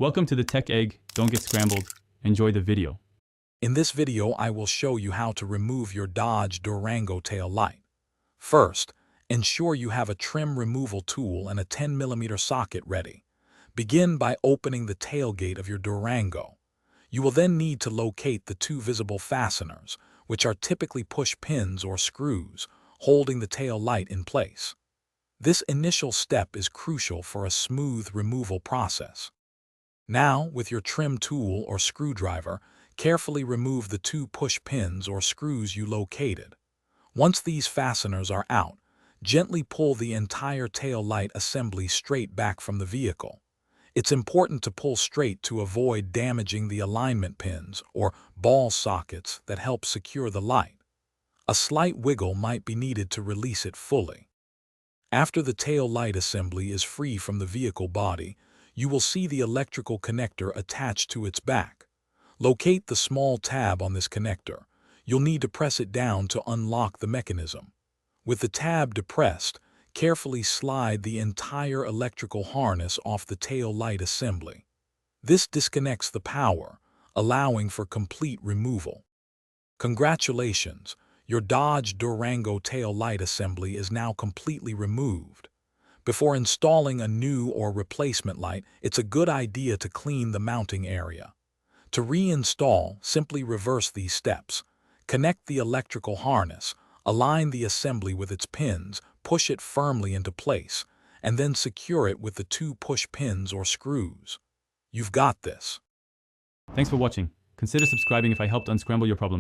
Welcome to the Tech Egg. Don't get scrambled. Enjoy the video. In this video, I will show you how to remove your Dodge Durango tail light. First, ensure you have a trim removal tool and a 10mm socket ready. Begin by opening the tailgate of your Durango. You will then need to locate the two visible fasteners, which are typically push pins or screws, holding the tail light in place. This initial step is crucial for a smooth removal process. Now, with your trim tool or screwdriver, carefully remove the two push pins or screws you located. Once these fasteners are out, gently pull the entire tail light assembly straight back from the vehicle. It's important to pull straight to avoid damaging the alignment pins or ball sockets that help secure the light. A slight wiggle might be needed to release it fully. After the tail light assembly is free from the vehicle body, you will see the electrical connector attached to its back. Locate the small tab on this connector. You'll need to press it down to unlock the mechanism. With the tab depressed, carefully slide the entire electrical harness off the tail light assembly. This disconnects the power, allowing for complete removal. Congratulations! Your Dodge Durango tail light assembly is now completely removed. Before installing a new or replacement light, it's a good idea to clean the mounting area. To reinstall, simply reverse these steps. Connect the electrical harness, align the assembly with its pins, push it firmly into place, and then secure it with the two push pins or screws. You've got this. Thanks for watching. Consider subscribing if I helped unscramble your problems.